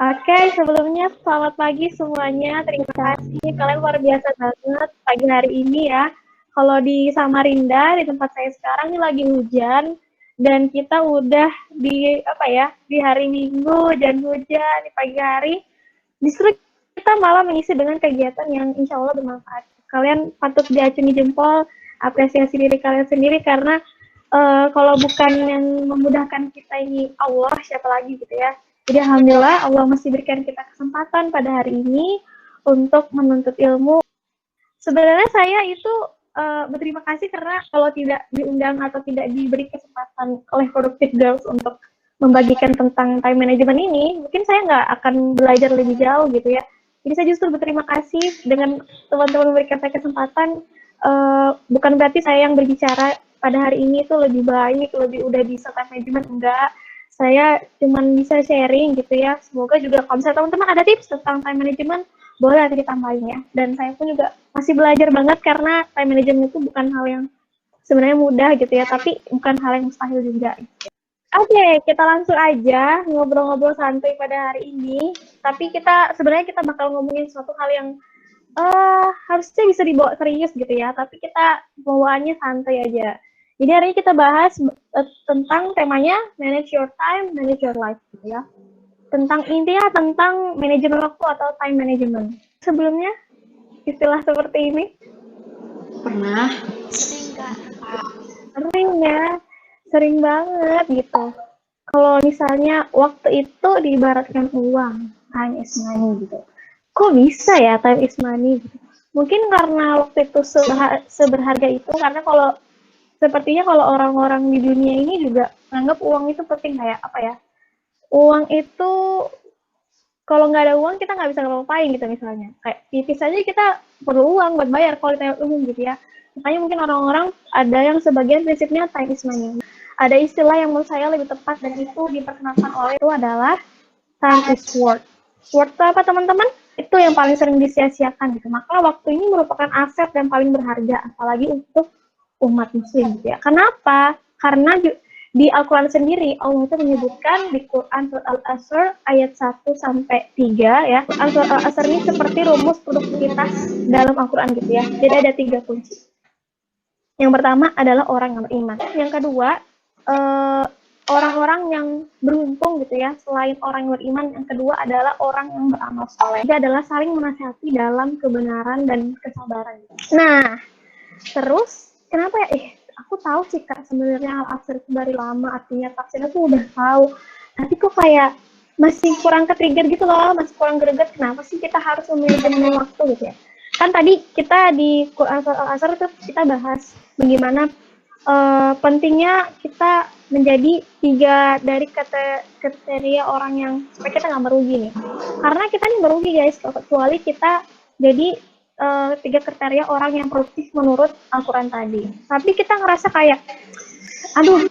Oke, sebelumnya selamat pagi semuanya. Terima kasih, kalian luar biasa banget pagi hari ini ya. Kalau di Samarinda, di tempat saya sekarang ini lagi hujan dan kita udah di apa ya, di hari Minggu dan hujan di pagi hari. Justru kita malah mengisi dengan kegiatan yang insya Allah bermanfaat. Kalian patut diacungi jempol, apresiasi diri kalian sendiri karena kalau bukan yang memudahkan kita ini Allah, siapa lagi gitu ya. Jadi alhamdulillah Allah masih berikan kita kesempatan pada hari ini untuk menuntut ilmu. Sebenarnya saya itu berterima kasih karena kalau tidak diundang atau tidak diberi kesempatan oleh Productive Girls untuk membagikan tentang time management ini, mungkin saya nggak akan belajar lebih jauh gitu ya. Jadi saya justru berterima kasih dengan teman-teman memberikan saya kesempatan. Bukan berarti saya yang berbicara pada hari ini itu lebih baik, lebih udah bisa time management, enggak. Saya cuma bisa sharing gitu ya. Semoga juga kalau misalnya teman-teman ada tips tentang time management, boleh nanti ditambahin ya. Dan saya pun juga masih belajar banget karena time management itu bukan hal yang sebenarnya mudah gitu ya, tapi bukan hal yang mustahil juga. Oke, kita langsung aja ngobrol-ngobrol santai pada hari ini. Tapi sebenarnya kita bakal ngomongin suatu hal yang harusnya bisa dibawa serius gitu ya, tapi kita bawaannya santai aja. Jadi hari ini kita bahas tentang temanya manage your time, manage your life gitu ya. Tentang manajemen waktu atau time management. Sebelumnya istilah seperti ini Pernah. sering ya, sering banget gitu. Kalau misalnya waktu itu diibaratkan uang, time is money gitu. Kok bisa ya time is money gitu? Mungkin karena waktu itu seberharga itu, karena sepertinya kalau orang-orang di dunia ini juga menganggap uang itu penting, kayak apa ya? Uang itu kalau nggak ada uang kita nggak bisa ngapain gitu misalnya. Kayak tipis aja kita perlu uang buat bayar kalau di tempat umum gitu ya. Makanya mungkin orang-orang ada yang sebagian prinsipnya time is money. Ada istilah yang menurut saya lebih tepat dan itu diperkenalkan oleh itu adalah time is worth. Worth itu apa teman-teman? Itu yang paling sering disia-siakan gitu. Maka waktu ini merupakan aset yang paling berharga, apalagi untuk umat muslim gitu ya. Kenapa? Karena di Al-Quran sendiri Allah itu menyebutkan di Quran Surat Al-Asr ayat 1 sampai 3 ya. Quran Surat Al-Asr ini seperti rumus produktivitas dalam Al-Quran gitu ya. Jadi ada 3 kunci. Yang pertama adalah orang yang beriman. Yang kedua, orang-orang yang beruntung gitu ya. Selain orang yang beriman, yang kedua adalah orang yang beramal soleh. Jadi adalah saling menasihati dalam kebenaran dan kesabaran. Nah, terus kenapa ya? Aku tahu sih Kak, sebenarnya Al-Asr itu dari lama, artinya tafsirnya tuh udah tahu. Tapi kok kayak masih kurang ke-trigger gitu loh, masih kurang greget. Kenapa sih kita harus memiliki waktu gitu ya? Kan tadi kita di Quran Al-Asr itu kita bahas bagaimana pentingnya kita menjadi 3 dari kriteria orang yang supaya kita nggak merugi nih. Karena kita nih merugi guys, kecuali kita jadi 3 kriteria orang yang produktif menurut Al-Quran tadi. Tapi kita ngerasa kayak, aduh,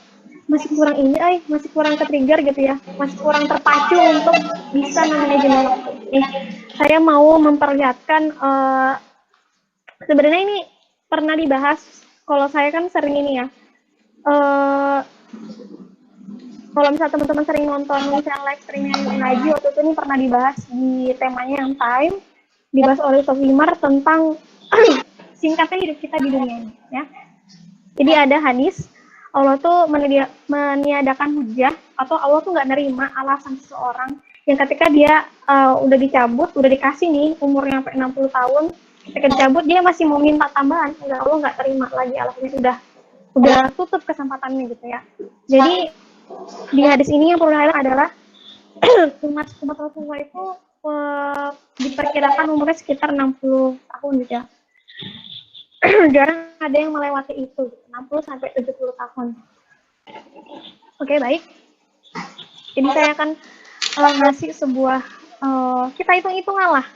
masih kurang ini, masih kurang ke-trigger gitu ya, masih kurang terpacu untuk bisa manajemen waktu. Saya mau memperlihatkan, sebenarnya ini pernah dibahas, kalau saya kan sering ini ya, kalau misalnya teman-teman sering nonton misalnya live streaming ngaji, waktu itu ini pernah dibahas di temanya yang time, dibahas oleh Ustaz Wimar tentang singkatnya hidup kita di dunia ini ya. Jadi ada hadis Allah tuh meniadakan hujah, atau Allah tuh nggak nerima alasan seseorang yang ketika dia udah dicabut, udah dikasih nih umurnya sampai 60 tahun, ketika dicabut dia masih mau minta tambahan, enggak, Allah nggak terima lagi alasannya, udah tutup kesempatannya gitu ya. Jadi di hadis ini yang perlu highlight adalah umat Rasulullah itu diperkirakan umurnya sekitar 60 tahun gitu ya. Jarang ada yang melewati itu, 60 sampai 70 tahun. Oke, baik. Jadi saya akan ngasih sebuah kita hitung-hitungan lah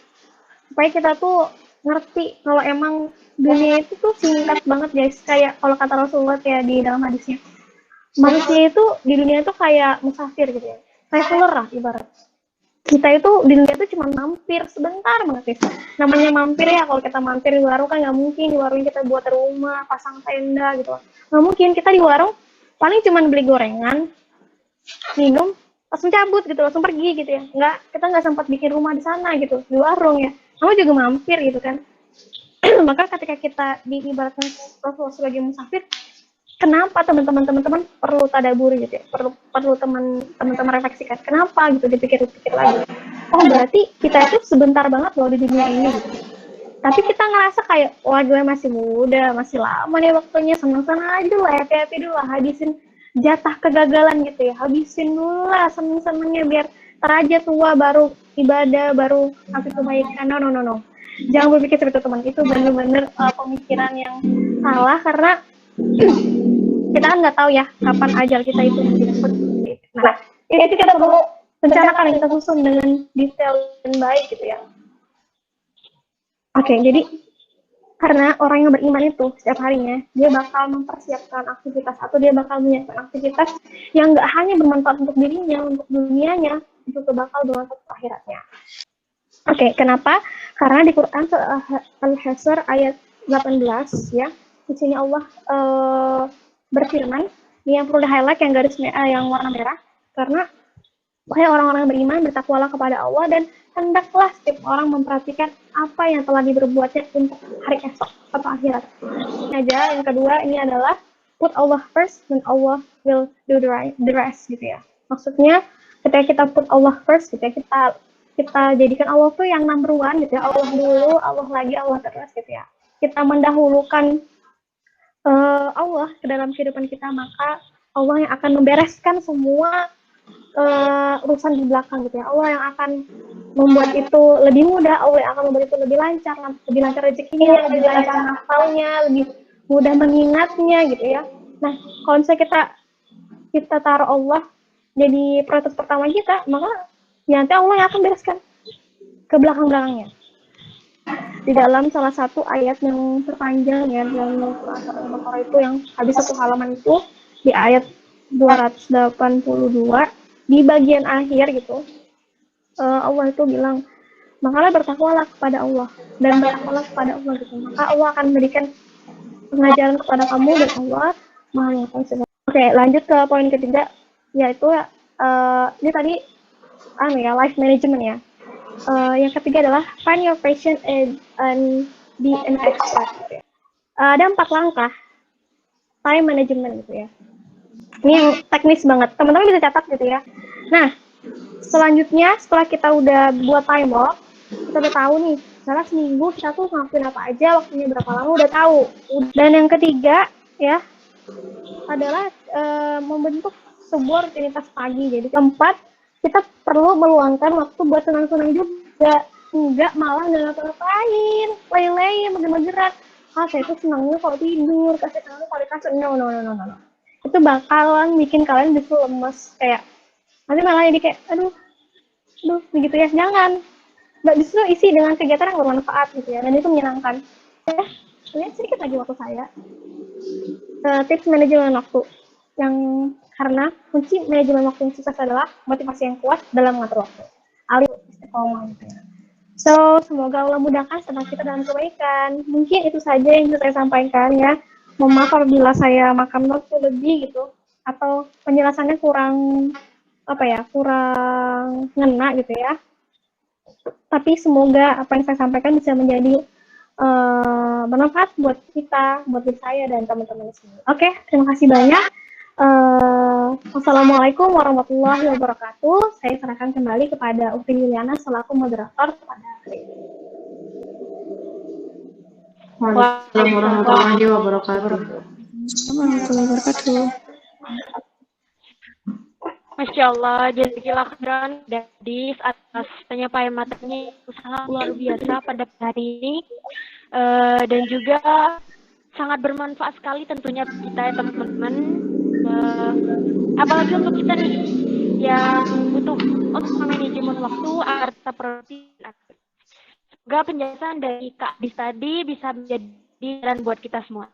supaya kita tuh ngerti kalau emang dunia itu tuh singkat banget guys. Kayak kalau kata Rasulullah kayak di dalam hadisnya, manusia itu di dunia itu kayak musafir gitu ya, traveler lah ibarat. Kita itu di dunia itu cuma mampir sebentar banget ya. Namanya mampir ya, kalau kita mampir di warung kan nggak mungkin di warung kita buat rumah, pasang tenda gitu. Nggak mungkin, kita di warung paling cuma beli gorengan, minum, langsung cabut gitu, langsung pergi gitu ya. Kita nggak sempat bikin rumah di sana gitu, di warung ya. Kamu juga mampir gitu kan. Maka ketika kita diibaratkan Rasulullah sebagai musafir, kenapa teman-teman perlu tadabur gitu ya, perlu teman-teman refleksikan. Kenapa gitu, dipikir-pikir lagi. Oh berarti kita itu sebentar banget loh di dunia ini gitu. Tapi kita ngerasa kayak, wah gue masih muda, masih lama nih waktunya, seneng-seneng aja dulu, happy-happy dulu lah, habisin jatah kegagalan gitu ya, habisin dulu lah seneng-senengnya biar teraja tua baru ibadah, baru aktif kebaikan. No. Jangan berpikir seperti itu teman, itu bener-bener pemikiran yang salah, karena kita kan nggak tahu ya kapan ajal kita itu menjemput. Nah, itu kita perlu rencanakan, kita susun dengan detail dan baik gitu ya. Oke, jadi karena orang yang beriman itu setiap harinya dia bakal mempersiapkan aktivitas, atau dia bakal menyiapkan aktivitas yang nggak hanya bermanfaat untuk dirinya, untuk dunianya, juga bakal bermanfaat untuk akhiratnya. Oke, kenapa? Karena di Quran Al-Hasr ayat 18 ya, di sini Allah berfirman, ini yang perlu di-highlight yang garis yang warna merah, karena wahai orang-orang yang beriman, bertakwalah kepada Allah dan hendaklah setiap orang memperhatikan apa yang telah diperbuatnya untuk hari esok atau akhirat. Aja yang kedua ini adalah put Allah first and Allah will do the rest gitu ya. Maksudnya ketika kita put Allah first gitu ya, kita jadikan Allah tuh yang number one gitu ya. Allah dulu, Allah lagi, Allah terus gitu ya. Kita mendahulukan Allah ke dalam kehidupan kita, maka Allah yang akan membereskan semua urusan di belakang gitu ya. Allah yang akan membuat itu lebih mudah, Allah yang akan membuat itu lebih lancar rezekinya, lebih lancar hafalnya, lebih mudah mengingatnya gitu ya. Nah, kalau misalnya kita taruh Allah jadi prioritas pertama kita, maka nanti Allah yang akan bereskan ke belakang-belakangnya. Di dalam salah satu ayat yang terpanjang ya, dalam Al-Baqarah itu yang habis satu halaman itu, di ayat 282, di bagian akhir gitu, Allah itu bilang, makalah bertakwalah kepada Allah dan bertakwalah kepada Allah gitu, maka Allah akan memberikan pengajaran kepada kamu dan Allah Maha mengetahui segala. Oke, lanjut ke poin ketiga, yaitu ini tadi life management ya. Yang ketiga adalah find your passion and be an expert gitu ya. Ada 4 langkah time management gitu ya. Ini yang teknis banget, teman-teman bisa catat gitu ya. Nah, selanjutnya setelah kita udah buat time block, kita udah tahu nih, misalnya seminggu kita tuh ngapain apa aja, waktunya berapa lama, udah tahu. Dan yang ketiga ya adalah membentuk sebuah rutinitas pagi. Jadi keempat, kita perlu meluangkan waktu buat senang-senang juga, enggak malah nggak ngapa-ngapain, lay-lay, mager-mageran. Saya tuh senangnya kalau tidur, kasih senangnya kalau di kasur. No. Itu bakalan bikin kalian justru lemes, kayak nanti malah jadi kayak aduh begitu ya. Jangan, justru isi dengan kegiatan yang bermanfaat gitu ya, dan itu menyenangkan ya. Lihat sedikit lagi waktu saya, tips manajemen waktu yang, karena kunci manajemen waktu yang sukses adalah motivasi yang kuat dalam mengatur waktu. Istiqomah gitu ya. So, semoga Allah mudahkan sedang kita dalam kebaikan. Mungkin itu saja yang bisa saya sampaikan ya. Mohon maaf apabila saya makan waktu lebih gitu, atau penjelasannya kurang ngena gitu ya. Tapi semoga apa yang saya sampaikan bisa menjadi bermanfaat buat kita, buat diri saya dan teman-teman semua. Oke, terima kasih banyak. Wassalamualaikum warahmatullahi wabarakatuh. Saya serahkan kembali kepada Ufin Yuliana selaku moderator pada hari ini. Waalaikumsalam warahmatullahi wabarakatuh. Masya Allah, jazakallah khairan Dadis atas penyampaian materinya sangat luar biasa pada hari ini, dan juga sangat bermanfaat sekali tentunya kita ya teman-teman, apalagi untuk kita nih yang butuh untuk manajemen waktu agar tetap produktif. Semoga penjelasan dari Kak Dis tadi bisa menjadi jalan buat kita semua.